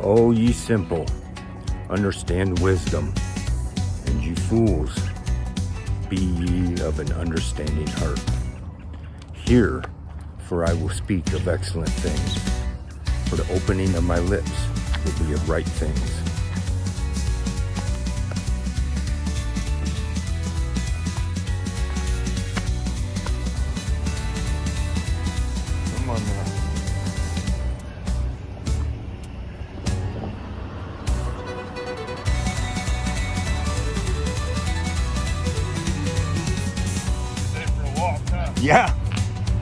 O ye simple, understand wisdom, and ye fools, be ye of an understanding heart. Hear, for I will speak of excellent things, for the opening of my lips will be of right things. Come on now. Yeah.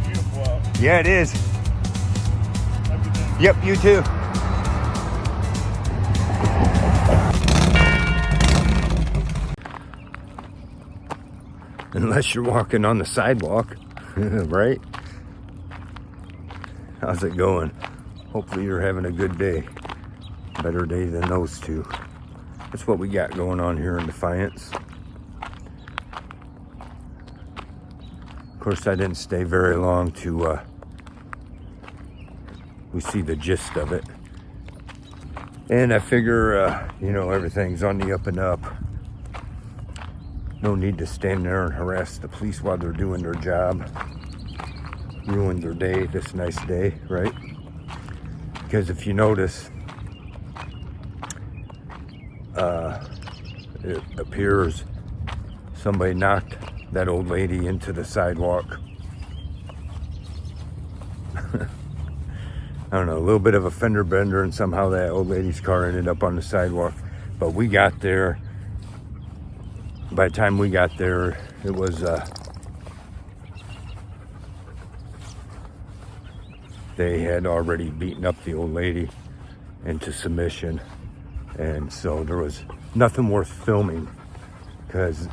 Beautiful out. Yeah, it is. Have a good day. Yep, you too. Unless you're walking on the sidewalk, right? How's it going? Hopefully you're having a good day. Better day than those two. That's what we got going on here in Defiance. Of course, I didn't stay very long to we see the gist of it. And I figure, everything's on the up and up. No need to stand there and harass the police while they're doing their job. Ruin their day, this nice day, right? Because if you notice, it appears somebody knocked that old lady into the sidewalk. I don't know, a little bit of a fender bender, and somehow that old lady's car ended up on the sidewalk. But we got there. By the time we got there, it was they had already beaten up the old lady into submission, and so there was nothing worth filming because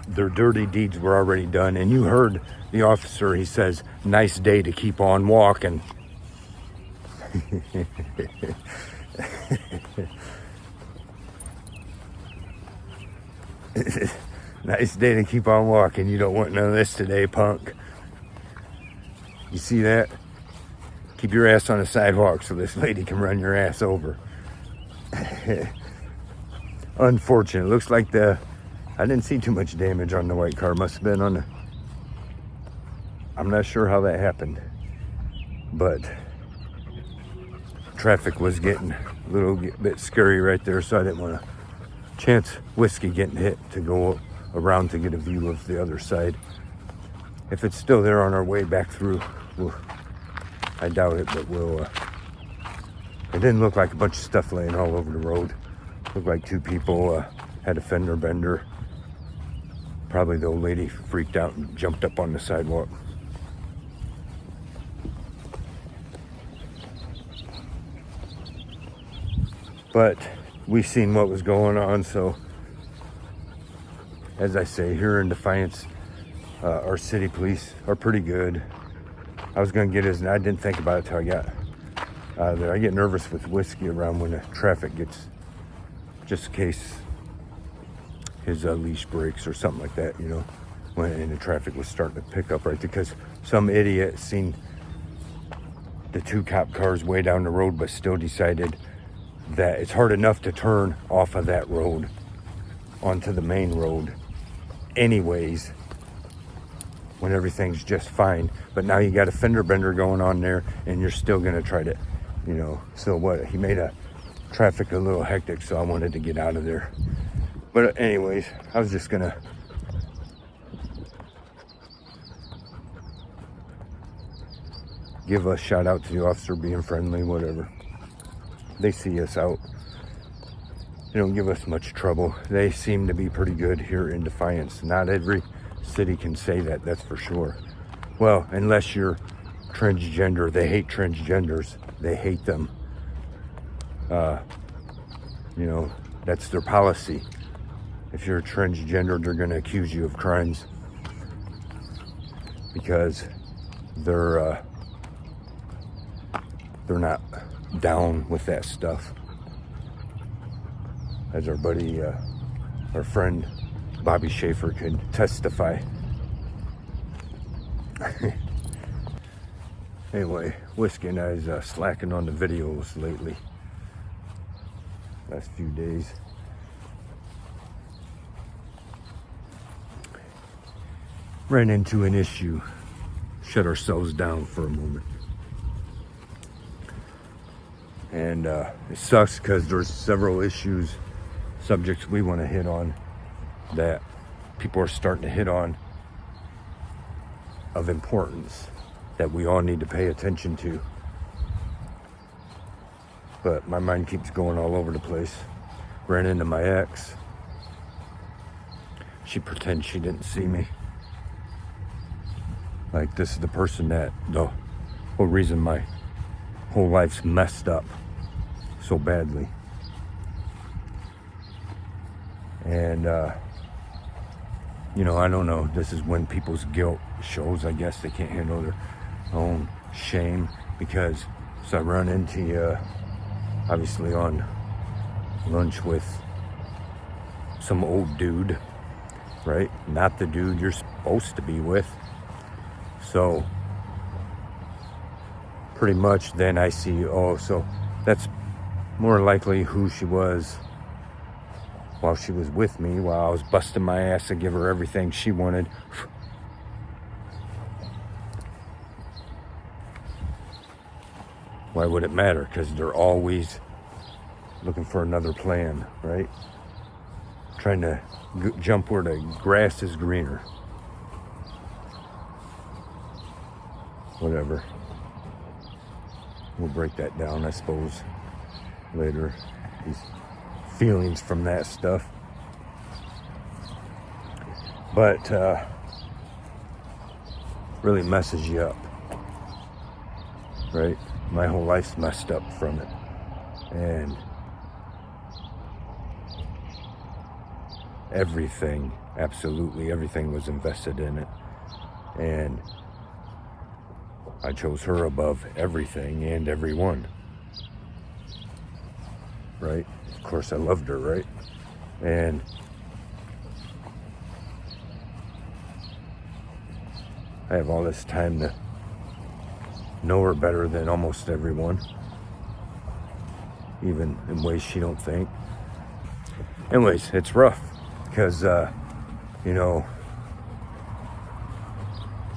their dirty deeds were already done. And you heard the officer, he says, "Nice day to keep on walking." Nice day to keep on walking. You don't want none of this today, punk. You see that? Keep your ass on the sidewalk so this lady can run your ass over. Unfortunate. Looks like I didn't see too much damage on the white car. Must have been on the... I'm not sure how that happened. But traffic was getting a little bit scary right there, so I didn't want to chance Whiskey getting hit to go around to get a view of the other side. If it's still there on our way back through, I doubt it, but we'll... it didn't look like a bunch of stuff laying all over the road. Looked like two people had a fender bender. Probably the old lady freaked out and jumped up on the sidewalk. But we seen what was going on, so as I say, here in Defiance, our city police are pretty good. I was gonna get his, I didn't think about it till I got there. I get nervous with Whiskey around when the traffic gets, just in case his leash breaks or something like that, when the traffic was starting to pick up right there, because some idiot seen the two cop cars way down the road, but still decided that it's hard enough to turn off of that road onto the main road anyways when everything's just fine. But now you got a fender bender going on there and you're still gonna try to, so what? He made traffic a little hectic, so I wanted to get out of there. But anyways, I was just gonna give a shout out to the officer being friendly, whatever. They see us out. They don't give us much trouble. They seem to be pretty good here in Defiance. Not every city can say that, that's for sure. Well, unless you're transgender. They hate transgenders. They hate them. That's their policy. If you're transgender, they're going to accuse you of crimes because they're not down with that stuff. As our buddy, our friend Bobby Schaefer could testify. Anyway, Whiskey and I's slacking on the videos lately. last few days. Ran into an issue. Shut ourselves down for a moment. And it sucks because there's several subjects we want to hit on that people are starting to hit on of importance that we all need to pay attention to. But my mind keeps going all over the place. Ran into my ex. She pretends she didn't see me. Like, this is the person that, the whole reason my whole life's messed up so badly. And, you know, I don't know. This is when people's guilt shows. I guess they can't handle their own shame. Because, so I run into you, obviously on lunch with some old dude, right? Not the dude you're supposed to be with. So, pretty much then I see, oh, so that's more likely who she was while she was with me, while I was busting my ass to give her everything she wanted. Why would it matter? Because they're always looking for another plan, right? Trying to jump where the grass is greener. Whatever. We'll break that down, I suppose, later. These feelings from that stuff. But really messes you up, right? My whole life's messed up from it. And everything, absolutely everything was invested in it. And I chose her above everything and everyone. Right? Of course, I loved her, right? And I have all this time to know her better than almost everyone, even in ways she don't think. Anyways, it's rough because, you know,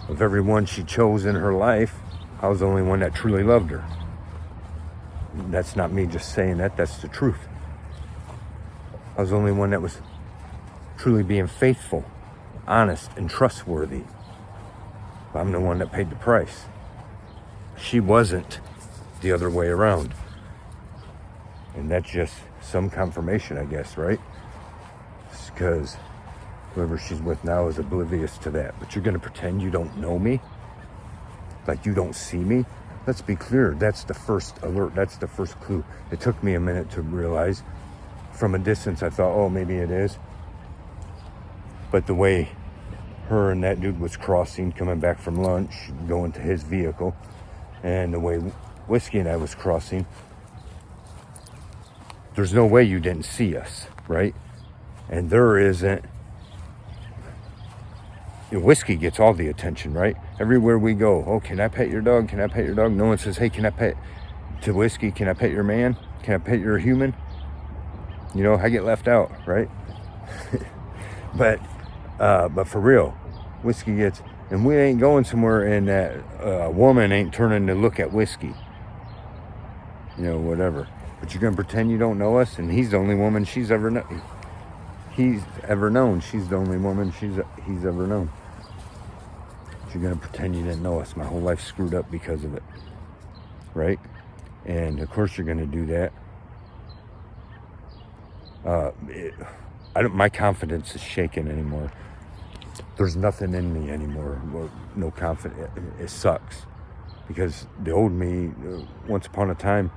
of everyone she chose in her life, I was the only one that truly loved her. That's not me just saying that, that's the truth. I was the only one that was truly being faithful, honest, and trustworthy. I'm the one that paid the price. She wasn't the other way around. And that's just some confirmation, I guess, right? Because whoever she's with now is oblivious to that. But you're going to pretend you don't know me? Like you don't see me? Let's be clear. That's the first alert. That's the first clue. It took me a minute to realize. From a distance, I thought, oh, maybe it is. But the way her and that dude was crossing, coming back from lunch, going to his vehicle, and the way Whiskey and I was crossing, there's no way you didn't see us, right? And there isn't. Whiskey gets all the attention, right? Everywhere we go, oh, can I pet your dog? Can I pet your dog? No one says, hey, can I pet to Whiskey? Can I pet your man? Can I pet your human? You know, I get left out, right? But for real, Whiskey gets, and we ain't going somewhere and that woman ain't turning to look at Whiskey. You know, whatever. But you're going to pretend you don't know us, and he's the only woman she's ever known. He's ever known. She's the only woman he's ever known. You're going to pretend you didn't know us. My whole life screwed up because of it. Right? And of course you're going to do that. My confidence is shaken anymore. There's nothing in me anymore. No confidence. It sucks. Because the old me, once upon a time,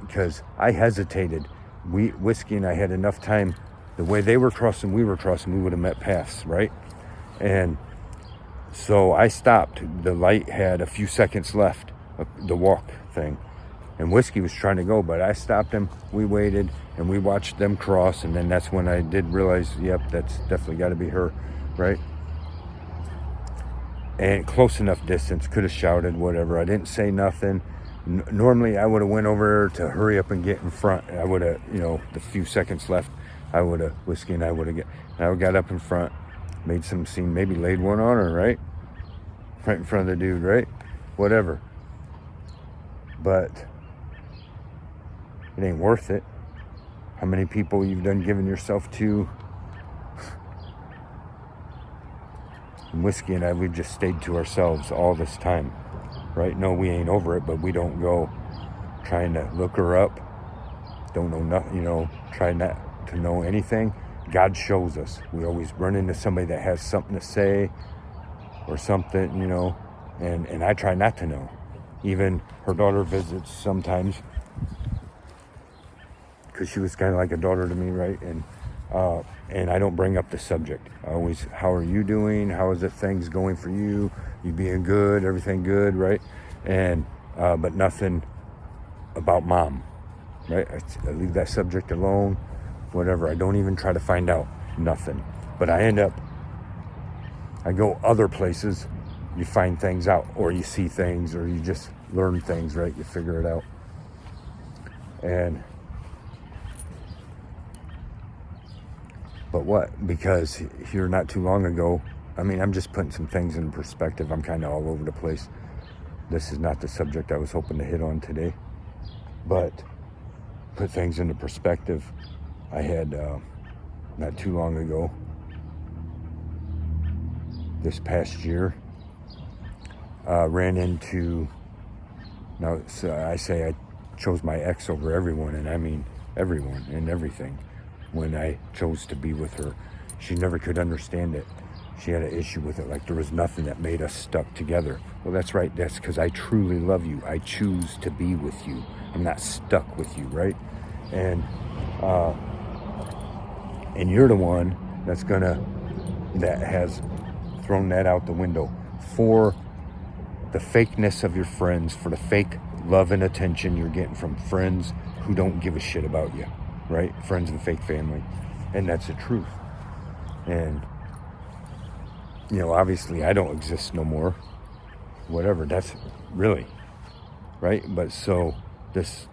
because I hesitated. Whiskey and I had enough time. The way they were crossing, we would have met paths, right? And so I stopped. The light had a few seconds left, the walk thing. And Whiskey was trying to go, but I stopped him. We waited, and we watched them cross. And then that's when I did realize, yep, that's definitely got to be her, right? And close enough distance, could have shouted, whatever. I didn't say nothing. Normally I would have went over to hurry up and get in front. I would have, the few seconds left, I would have whiskey and I would have got up in front, made some scene, maybe laid one on her, right in front of the dude, right, whatever. But it ain't worth it. How many people you've done giving yourself to? And whiskey and I, we've just stayed to ourselves all this time, right? No, we ain't over it, but we don't go trying to look her up. Don't know nothing, try not to know anything. God shows us. We always run into somebody that has something to say or something, and I try not to know. Even her daughter visits sometimes because she was kind of like a daughter to me, right? And I don't bring up the subject. I always, how are you doing? How is the things going for you? You being good? Everything good, right? And but nothing about mom, right? I leave that subject alone, whatever. I don't even try to find out, nothing. But I go other places, you find things out, or you see things, or you just learn things, right? You figure it out. And but what? Because here not too long ago, I'm just putting some things in perspective. I'm kind of all over the place. This is not the subject I was hoping to hit on today. But put things into perspective. I had, not too long ago, this past year, ran into, now so I say I chose my ex over everyone, and I mean everyone and everything. When I chose to be with her, she never could understand it. She had an issue with it, like there was nothing that made us stuck together. Well, that's right. That's because I truly love you. I choose to be with you. I'm not stuck with you, right? And you're the one that has thrown that out the window for the fakeness of your friends, for the fake love and attention you're getting from friends who don't give a shit about you. Right? Friends and fake family. And that's the truth. And, obviously I don't exist no more. Whatever. That's really, right? But so this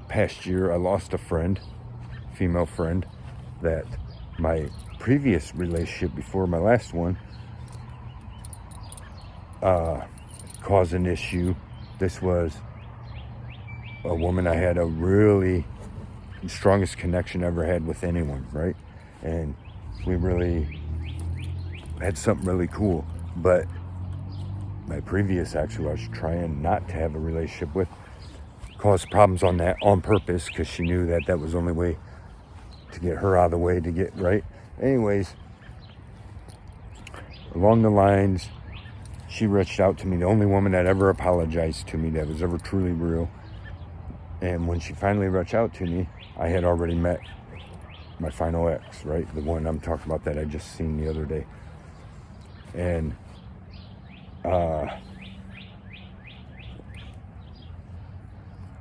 past year, I lost a friend, female friend, that my previous relationship before my last one caused an issue. This was a woman I had a really strongest connection I ever had with anyone, right? And we really had something really cool. But my previous ex, who I was trying not to have a relationship with, caused problems on that on purpose because she knew that was the only way to get her out of the way to get right. Anyways, along the lines, she reached out to me, the only woman that ever apologized to me, that was ever truly real. And when she finally reached out to me, I had already met my final ex, right? The one I'm talking about that I just seen the other day. And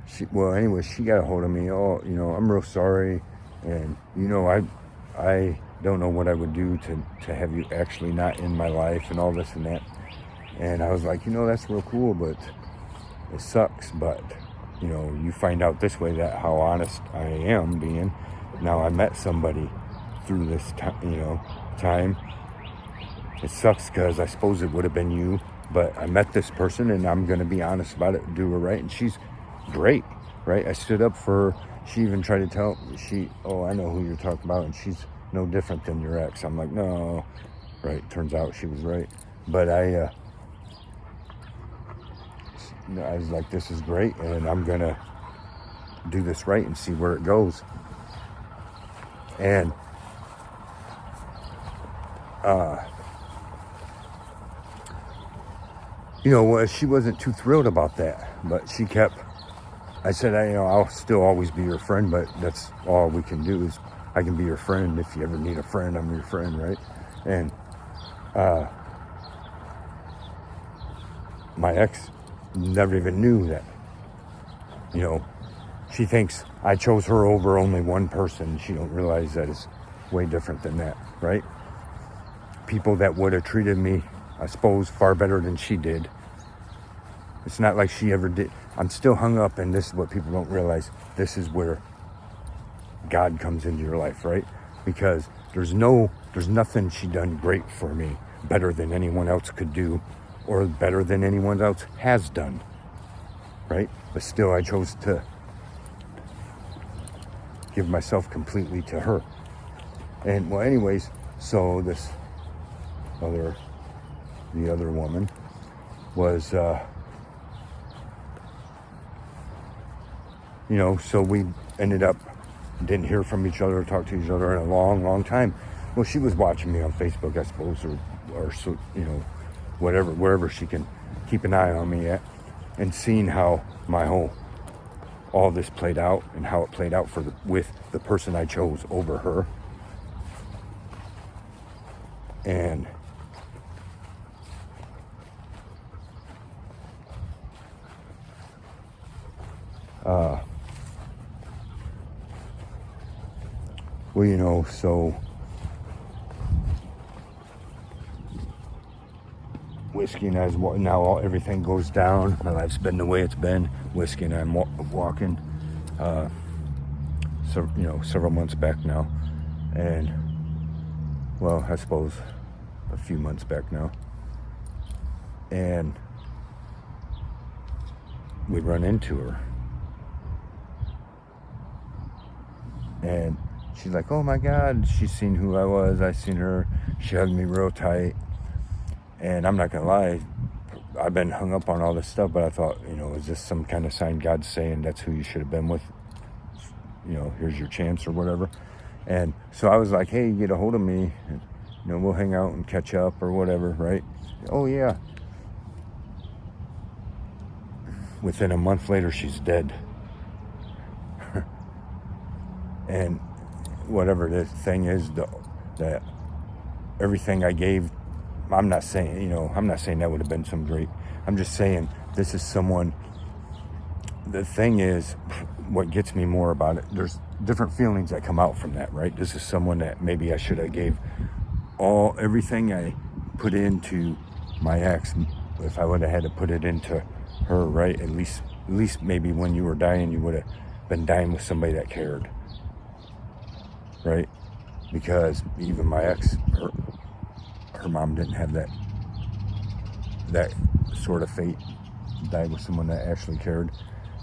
she got a hold of me. Oh, I'm real sorry. And, I don't know what I would do to have you actually not in my life and all this and that. And I was like, that's real cool, but it sucks. But you find out this way that how honest I am being. Now I met somebody through this time. It sucks because I suppose it would have been you, but I met this person and I'm going to be honest about it and do her right. And she's great, right? I stood up for her. She even tried to tell me, I know who you're talking about, and she's no different than your ex. I'm like, no, right? Turns out she was right. But I was like, this is great, and I'm going to do this right and see where it goes. And she wasn't too thrilled about that, but she kept, I said, I'll still always be your friend, but that's all we can do is I can be your friend. If you ever need a friend, I'm your friend, right? And my ex never even knew that. She thinks I chose her over only one person. She don't realize that it's way different than that, right? People that would have treated me, I suppose, far better than she did It's not like she ever did. I'm still hung up, and this is what people don't realize. This is where God comes into your life, right? Because there's nothing she done great for me, better than anyone else could do, or better than anyone else has done, right? But still, I chose to give myself completely to her. And well, anyways, so the other woman was, so we ended up, didn't hear from each other or talk to each other in a long, long time. Well, she was watching me on Facebook, I suppose, or so, whatever, wherever she can keep an eye on me at, and seeing how all this played out and how it played out with the person I chose over her. And so whiskey and I now everything goes down. My life's been the way it's been. Whiskey and I'm walking, several months back now, and well, I suppose a few months back now, and we run into her, and she's like, "Oh my God!" She's seen who I was. I seen her. She hugged me real tight. And I'm not gonna lie, I've been hung up on all this stuff, but I thought, is this some kind of sign God's saying that's who you should have been with? Here's your chance or whatever. And so I was like, hey, get a hold of me, and, we'll hang out and catch up or whatever, right? Oh yeah. Within a month later, she's dead. And whatever the thing is, that everything I gave, I'm not saying that would have been some great. I'm just saying this is someone. The thing is, what gets me more about it, there's different feelings that come out from that, right? This is someone that maybe I should have gave everything I put into my ex. If I would have had to put it into her, right? At least maybe when you were dying, you would have been dying with somebody that cared, right? Because even my ex, her mom didn't have that sort of fate, died with someone that actually cared.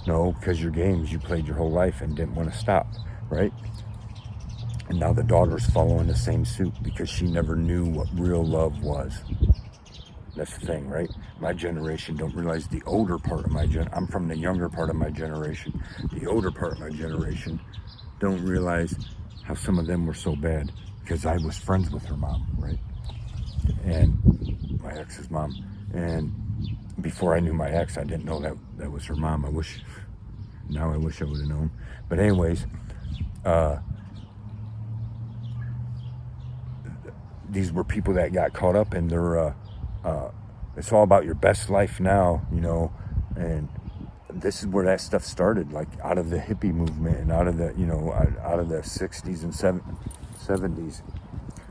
No, because your games you played your whole life and didn't want to stop, right? And now the daughter's following the same suit because she never knew what real love was. That's the thing, right? My generation don't realize the older part of I'm from the younger part of my generation. The older part of my generation don't realize how some of them were so bad, because I was friends with her mom, right? And my ex's mom. And before I knew my ex, I didn't know that was her mom. I wish I would have known. But anyways, these were people that got caught up in their, it's all about your best life now, and this is where that stuff started, like out of the hippie movement and out of the, out of the 60s and 70s.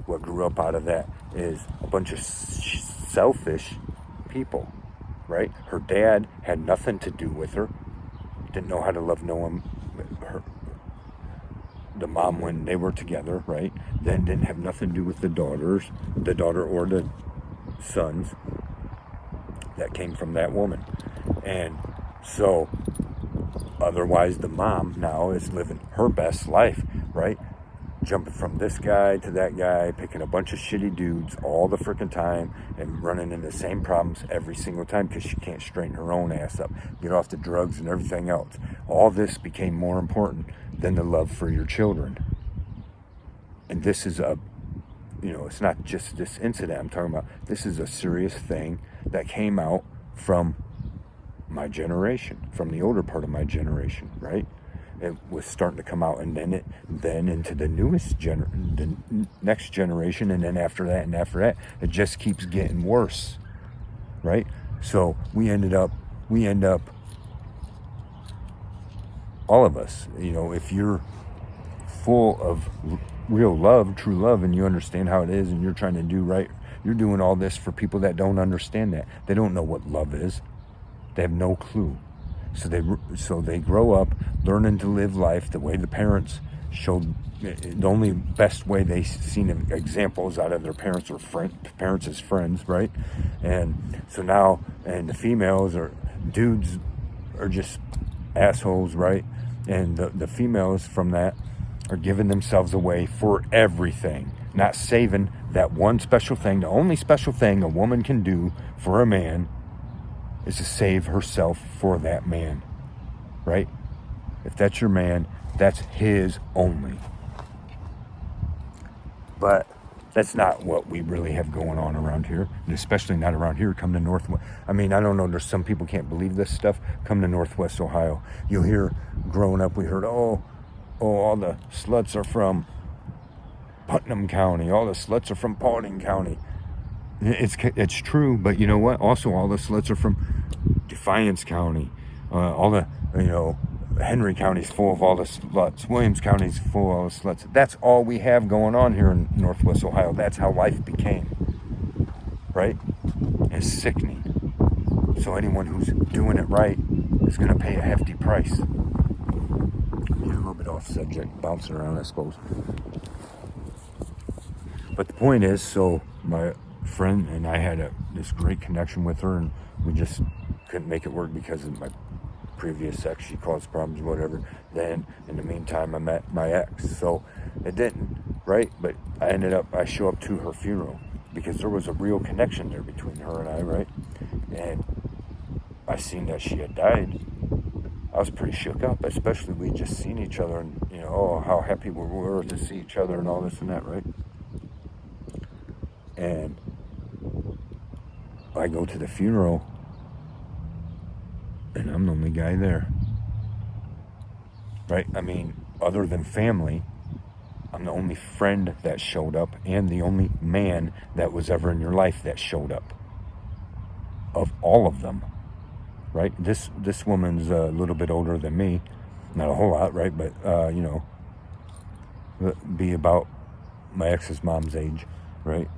What grew up out of that is a bunch of selfish people, right? Her dad had nothing to do with her, didn't know how to love no one. The mom, when they were together, right, then didn't have nothing to do with the daughter or the sons that came from that woman. And so otherwise the mom now is living her best life, right? Jumping from this guy to that guy, picking a bunch of shitty dudes all the freaking time and running into the same problems every single time because she can't straighten her own ass up, get off the drugs and everything else. All this became more important than the love for your children. And this is it's not just this incident I'm talking about. This is a serious thing that came out from my generation, from the older part of my generation, right? It was starting to come out, and then into the the next generation, and then after that, it just keeps getting worse, right? So we end up, all of us, if you're full of real love, true love, and you understand how it is, and you're trying to do right, you're doing all this for people that don't understand that. They don't know what love is. They have no clue. So they grow up learning to live life the way the parents showed. The only best way they seen examples out of their parents or parents as friends, right? And so now, and the females or dudes are just assholes, right? And the females from that are giving themselves away for everything, not saving that one special thing. The only special thing a woman can do for a man is to save herself for that man, right? If that's your man, that's his only. But that's not what we really have going on around here, and especially not around here. Come to Northwest. I mean, I don't know. There's some people can't believe this stuff. Come to Northwest Ohio. You'll hear, growing up, we heard, oh, all the sluts are from Putnam County. All the sluts are from Paulding County. It's true, but you know what? Also, all the sluts are from Defiance County. All the, Henry County's full of all the sluts. Williams County's full of all the sluts. That's all we have going on here in Northwest Ohio. That's how life became, right? It's sickening. So anyone who's doing it right is going to pay a hefty price. Get a little bit off subject, bouncing around, I suppose. But the point is, so my friend and I had this great connection with her, and we just couldn't make it work because of my previous ex. She caused problems, whatever. Then in the meantime, I met my ex, so it didn't, right? But I show up to her funeral because there was a real connection there between her and I, right? And I seen that she had died. I was pretty shook up, especially we just seen each other, and how happy we were to see each other and all this and that, right? And I go to the funeral, and I'm the only guy there, right? I mean, other than family, I'm the only friend that showed up, and the only man that was ever in your life that showed up, of all of them, right? This woman's a little bit older than me, not a whole lot, right? But be about my ex's mom's age, right?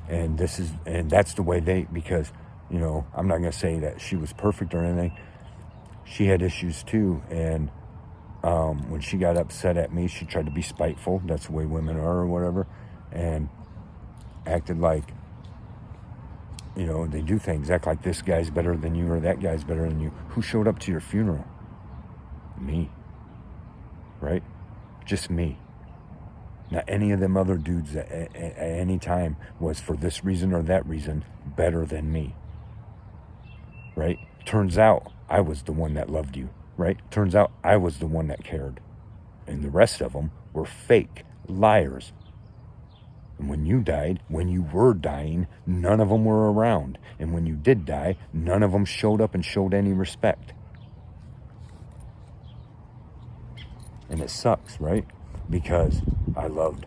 And that's the way because I'm not gonna say that she was perfect or anything. She had issues too, and when she got upset at me, she tried to be spiteful. That's the way women are, or whatever, and acted like, they do things, act like this guy's better than you or that guy's better than you. Who showed up to your funeral? Me, right? Just me. Not any of them other dudes at any time was for this reason or that reason better than me, right? Turns out I was the one that loved you, right? Turns out I was the one that cared. And the rest of them were fake liars. And when you died, when you were dying, none of them were around. And when you did die, none of them showed up and showed any respect. And it sucks, right? Because I loved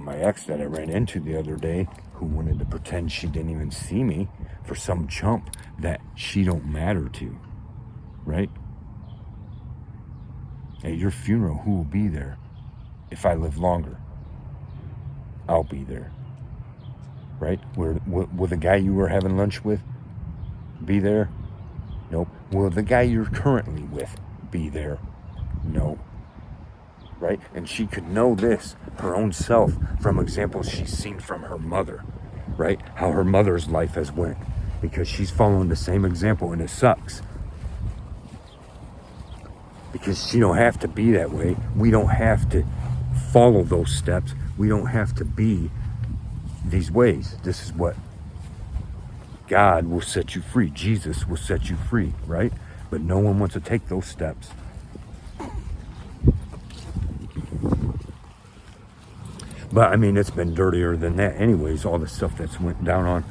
my ex that I ran into the other day, who wanted to pretend she didn't even see me for some chump that she don't matter to, right? At your funeral, who will be there? If I live longer, I'll be there, right? Will the guy you were having lunch with be there? Nope. Will the guy you're currently with be there? No. Right? And she could know this, her own self, from examples she's seen from her mother, right? How her mother's life has went, because she's following the same example, and it sucks. Because she don't have to be that way. We don't have to follow those steps. We don't have to be these ways. This is what God will set you free. Jesus will set you free, right? But no one wants to take those steps. But I mean, it's been dirtier than that anyways, all the stuff that's went down on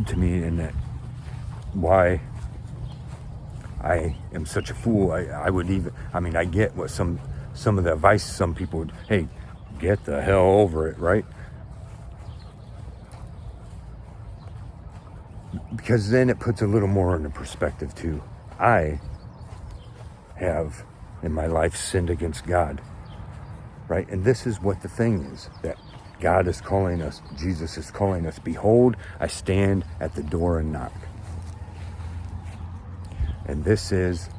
to me, and that why I am such a fool. I get what some of the advice some people would, hey, get the hell over it, right? Because then it puts a little more into perspective too. I have in my life sinned against God. Right? And this is what the thing is, that God is calling us, Jesus is calling us. Behold, I stand at the door and knock. And this is,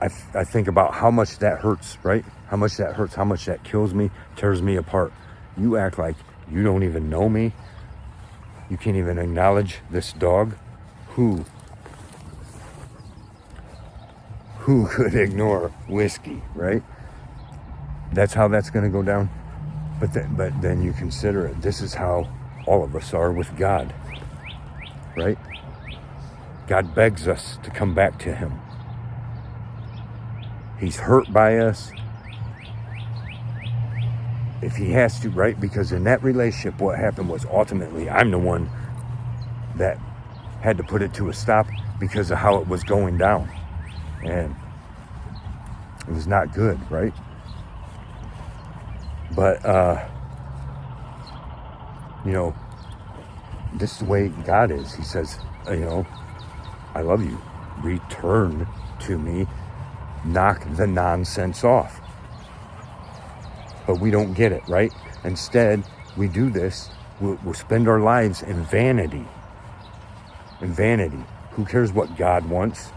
I think about how much that hurts, right? How much that hurts, how much that kills me, tears me apart. You act like you don't even know me. You can't even acknowledge this dog. Who could ignore whiskey, right? That's how that's going to go down. But then you consider it. This is how all of us are with God, right? God begs us to come back to him. He's hurt by us. If he has to, right? Because in that relationship, what happened was ultimately I'm the one that had to put it to a stop because of how it was going down. And it was not good, right? But, this is the way God is. He says, I love you. Return to me. Knock the nonsense off. But we don't get it, right? Instead, we do this. We'll spend our lives in vanity. In vanity. Who cares what God wants?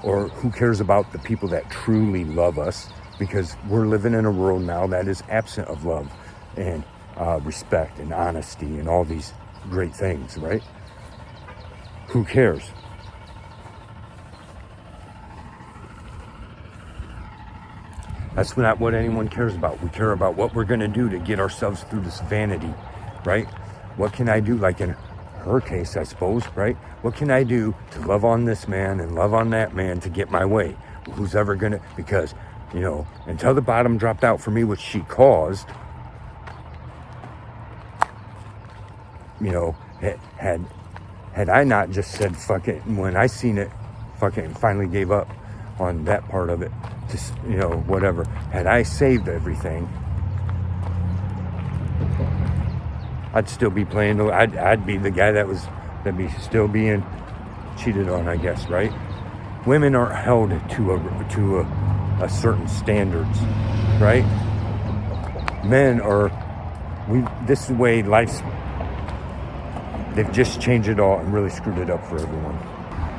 Or who cares about the people that truly love us? Because we're living in a world now that is absent of love and respect and honesty and all these great things, right? Who cares? That's not what anyone cares about. We care about what we're going to do to get ourselves through this vanity, right? What can I do? Like in her case, I suppose, right? What can I do to love on this man and love on that man to get my way? Who's ever going to, because, until the bottom dropped out for me, which she caused, had I not just said, fuck it, and when I seen it, fuck it, and finally gave up on that part of it, just, whatever. Had I saved everything, I'd still be playing, I'd be the guy that'd be still being cheated on, I guess, right? Women aren't held to a certain standards, right? Men are, this is the way life's, they've just changed it all and really screwed it up for everyone.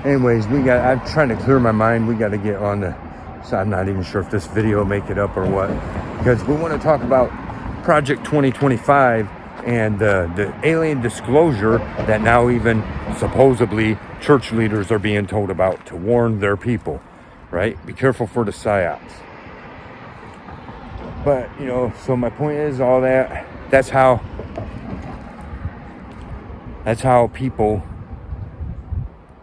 Anyways, I'm trying to clear my mind. We got to get on so I'm not even sure if this video will make it up or what, because we want to talk about Project 2025 and the alien disclosure that now even supposedly church leaders are being told about to warn their people, right? Be careful for the psyops. But, so my point is all that's how people,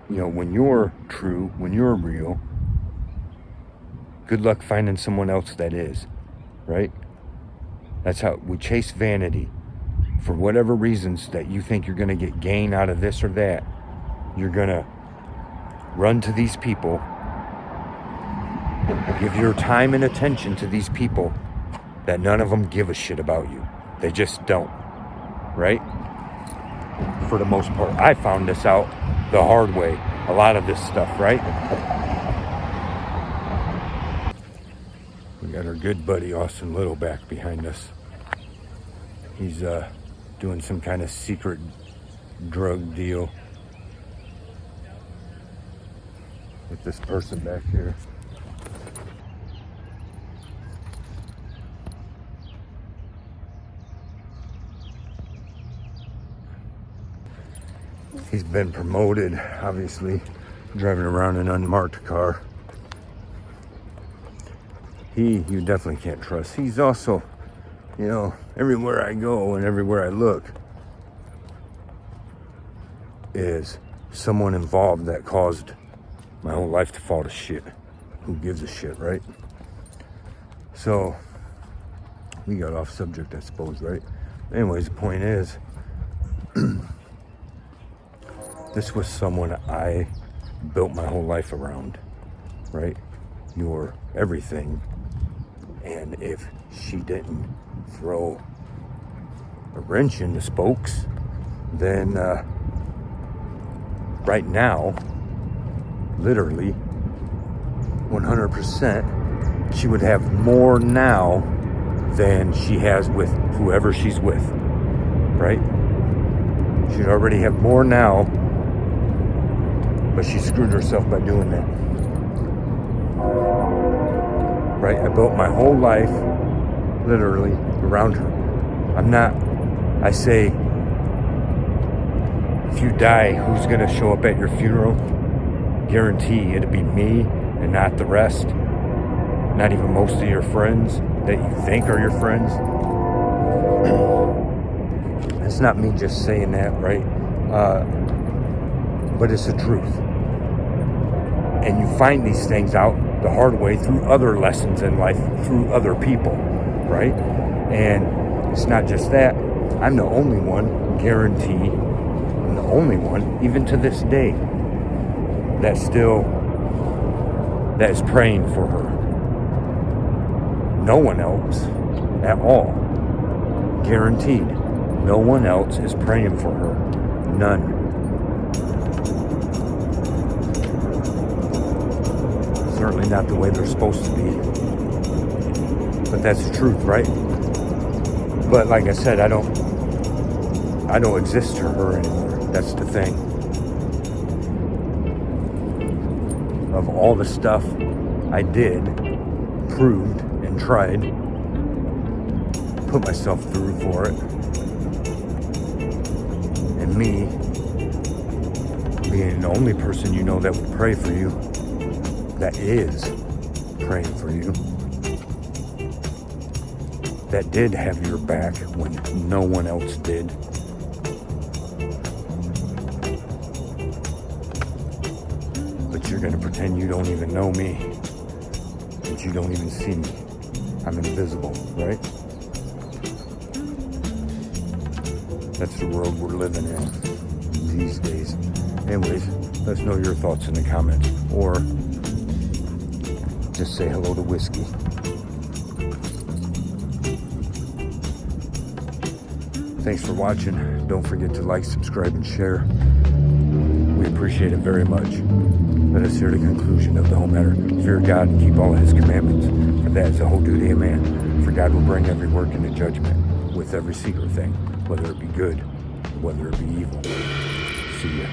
when you're true, when you're real, good luck finding someone else that is, right? That's how we chase vanity. For whatever reasons that you think you're going to get gain out of this or that, you're going to run to these people, give your time and attention to these people that none of them give a shit about you. They just don't, right? For the most part. I found this out the hard way. A lot of this stuff, right? We got our good buddy Austin Little back behind us. He's doing some kind of secret drug deal with this person back here. He's been promoted, obviously, driving around an unmarked car. You definitely can't trust. He's also, everywhere I go and everywhere I look is someone involved that caused my whole life to fall to shit. Who gives a shit, right? So, we got off subject, I suppose, right? Anyways, the point is, this was someone I built my whole life around, right? You're everything. And if she didn't throw a wrench in the spokes, then right now, literally, 100%, she would have more now than she has with whoever she's with, right? She'd already have more now, but she screwed herself by doing that. Right? I built my whole life, literally, around her. I say, if you die, who's going to show up at your funeral? Guarantee it'll be me and not the rest. Not even most of your friends that you think are your friends. It's not me just saying that, right? But it's the truth. And you find these things out the hard way through other lessons in life, through other people, right? And it's not just that. I'm the only one, guarantee, I'm the only one, even to this day, that is praying for her. No one else at all. Guaranteed. No one else is praying for her. None. Certainly not the way they're supposed to be. But that's the truth, right? But like I said, I don't exist to her anymore. That's the thing. Of all the stuff I did, proved, and tried, put myself through for it, and me being the only person you know that would pray for you, that is praying for you, that did have your back when no one else did. But you're going to pretend you don't even know me, that you don't even see me. I'm invisible, right? That's the world we're living in these days. Anyways, let us know your thoughts in the comments, or just say hello to whiskey. Thanks for watching. Don't forget to like, subscribe, and share. We appreciate it very much. Let us hear the conclusion of the whole matter. Fear God and keep all of his commandments, for that is the whole duty of man. For God will bring every work into judgment with every secret thing, whether it be good, whether it be evil. See ya.